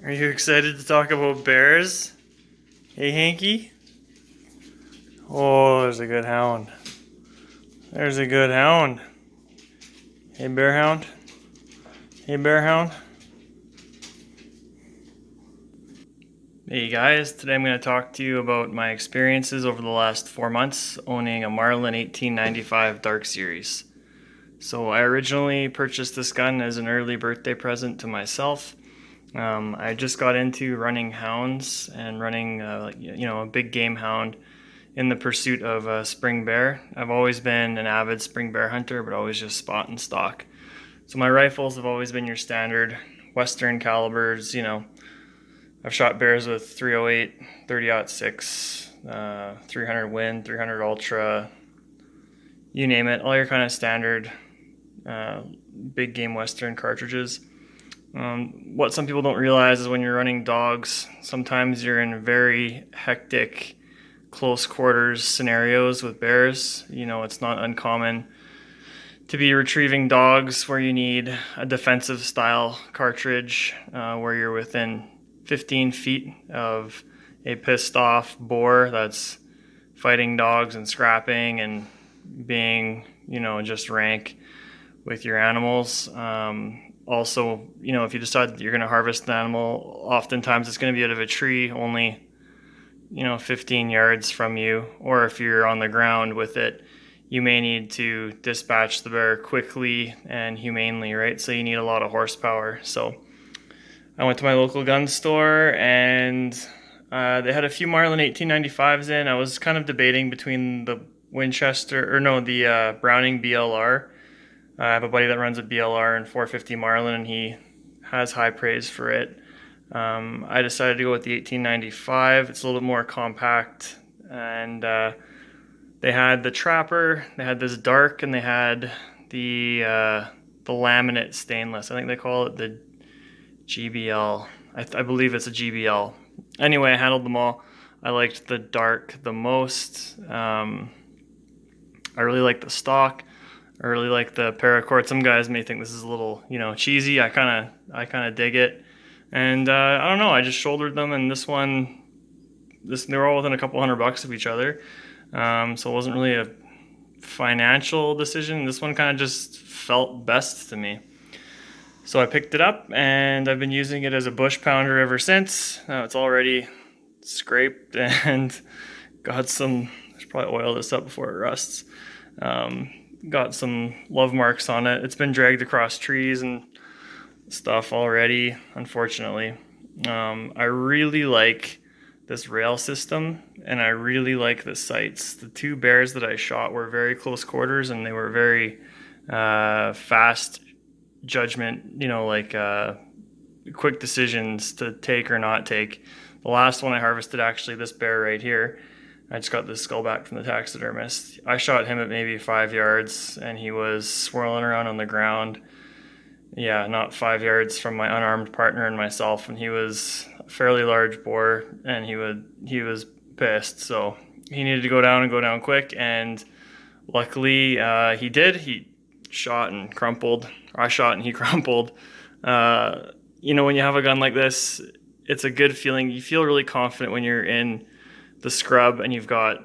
Are you excited to talk about bears? Hey, Hanky? Oh, there's a good hound. There's a good hound. Hey, bear hound. Hey, bear hound. Hey guys, today I'm going to talk to you about my experiences over the last 4 months owning a Marlin 1895 Dark Series. So I originally purchased this gun as an early birthday present to myself. I just got into running hounds and running a big game hound in the pursuit of a spring bear. I've always been an avid spring bear hunter, but always just spot and stock. So my rifles have always been your standard Western calibers. I've shot bears with 308, 30-06, 300 Win, 300 Ultra, you name it, all your kind of standard big game Western cartridges. What some people don't realize is when you're running dogs, sometimes you're in very hectic, close quarters scenarios with bears. It's not uncommon to be retrieving dogs where you need a defensive style cartridge, where you're within 15 feet of a pissed off boar that's fighting dogs and scrapping and being, just rank with your animals. Also, if you decide that you're going to harvest an animal, oftentimes it's going to be out of a tree only 15 yards from you, or if you're on the ground with it, you may need to dispatch the bear quickly and humanely, right? So you need a lot of horsepower. So I went to my local gun store and they had a few Marlin 1895s in. I was kind of debating between the Browning BLR. I have a buddy that runs a BLR and 450 Marlin, and he has high praise for it. I decided to go with the 1895. It's a little bit more compact, and they had the Trapper, they had this dark, and they had the laminate stainless. I think they call it the GBL. I believe it's a GBL. Anyway, I handled them all. I liked the dark the most. I really like the stock. I really like the paracord. Some guys may think this is a little, cheesy. I kind of dig it. And I don't know. I just shouldered them, and they were all within a couple $100 of each other. So it wasn't really a financial decision. This one kind of just felt best to me. So I picked it up, and I've been using it as a bush pounder ever since. It's already scraped and got some. I should probably oil this up before it rusts. Got some love marks on it. It's been dragged across trees and stuff already, unfortunately. I really like this rail system, and I really like the sights. The two bears that I shot were very close quarters, and they were very fast judgment, quick decisions to take or not take. The last one I harvested, actually, this bear right here, I just got this skull back from the taxidermist. I shot him at maybe 5 yards, and he was swirling around on the ground. Yeah, not 5 yards from my unarmed partner and myself, and he was a fairly large boar, and he was pissed. So he needed to go down quick, and luckily he did. He shot and crumpled. I shot and he crumpled. When you have a gun like this, it's a good feeling. You feel really confident when you're in the scrub and you've got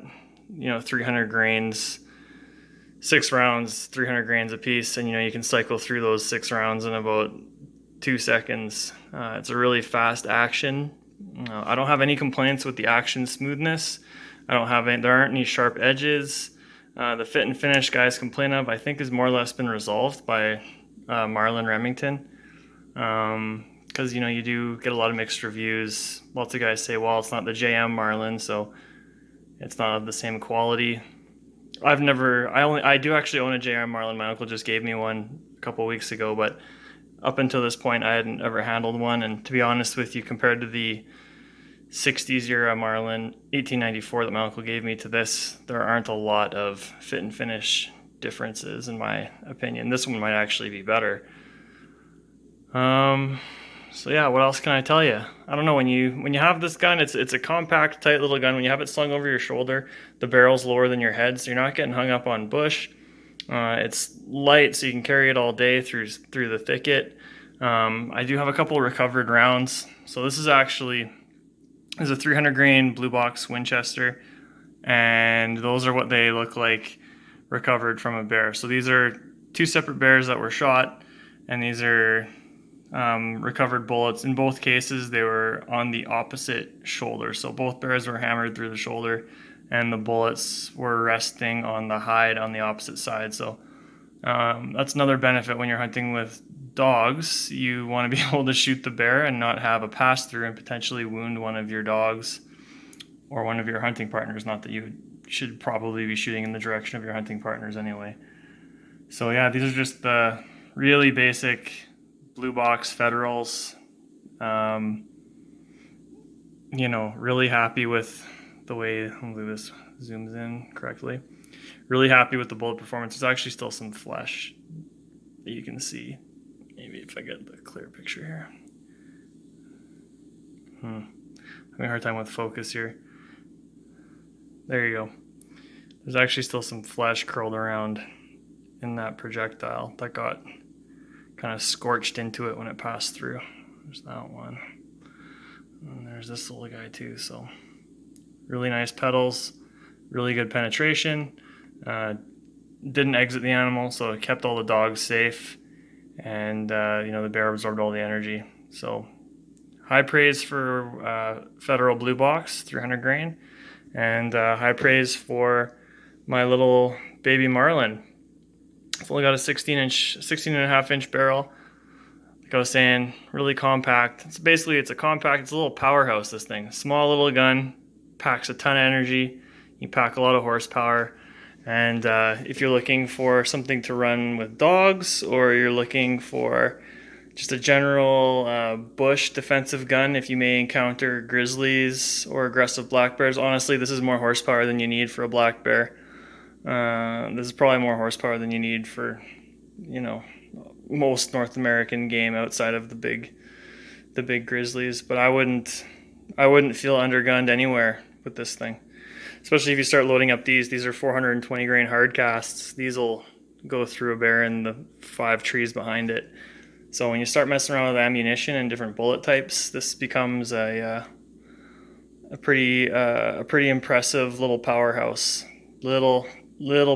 300 grains, 6 rounds, 300 grains a piece, and you can cycle through those 6 rounds in about 2 seconds. It's a really fast action. I don't have any complaints with the action smoothness. There aren't any sharp edges. The fit and finish guys complain of, I think, has more or less been resolved by Marlin Remington. Because you do get a lot of mixed reviews. Lots of guys say, well, it's not the JM Marlin, so it's not of the same quality. I do actually own a JM Marlin. My uncle just gave me one a couple weeks ago, but up until this point I hadn't ever handled one. And to be honest with you, compared to the 60s era Marlin 1894 that my uncle gave me to this, there aren't a lot of fit and finish differences in my opinion. This one might actually be better. So yeah, what else can I tell you? I don't know, when you have this gun, it's a compact, tight little gun. When you have it slung over your shoulder, the barrel's lower than your head, so you're not getting hung up on bush. It's light, so you can carry it all day through the thicket. I do have a couple recovered rounds. So this is a 300 grain blue box Winchester, and those are what they look like recovered from a bear. So these are two separate bears that were shot, and these are recovered bullets. In both cases, they were on the opposite shoulder. So both bears were hammered through the shoulder, and the bullets were resting on the hide on the opposite side. So that's another benefit when you're hunting with dogs. You want to be able to shoot the bear and not have a pass through and potentially wound one of your dogs or one of your hunting partners. Not that you should probably be shooting in the direction of your hunting partners anyway. So yeah, these are just the really basic blue box Federals. Really happy with the way, hopefully this zooms in correctly. Really happy with the bullet performance. There's actually still some flesh that you can see. Maybe if I get the clear picture here. Having a hard time with focus here. There you go. There's actually still some flesh curled around in that projectile that got kind of scorched into it when it passed through. There's that one. And there's this little guy too. So really nice petals, really good penetration. Didn't exit the animal, so it kept all the dogs safe, and the bear absorbed all the energy. So high praise for Federal Blue Box 300 grain, and high praise for my little baby Marlin. It's only got a 16 and a half inch barrel. Like I was saying, really compact. It's a a little powerhouse, this thing. Small little gun, packs a ton of energy. You pack a lot of horsepower. And if you're looking for something to run with dogs, or you're looking for just a general bush defensive gun, if you may encounter grizzlies or aggressive black bears, honestly, this is more horsepower than you need for a black bear. This is probably more horsepower than you need for, most North American game outside of the big grizzlies. But I wouldn't feel undergunned anywhere with this thing. Especially if you start loading up these are 420 grain hard casts. These will go through a bear and the 5 trees behind it. So when you start messing around with ammunition and different bullet types, this becomes a pretty impressive little powerhouse. Little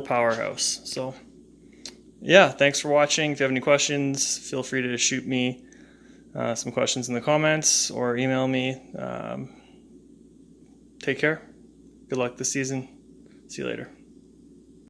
powerhouse. So yeah, thanks for watching. If you have any questions, feel free to shoot me some questions in the comments or email me. Take care. Good luck this season. See you later.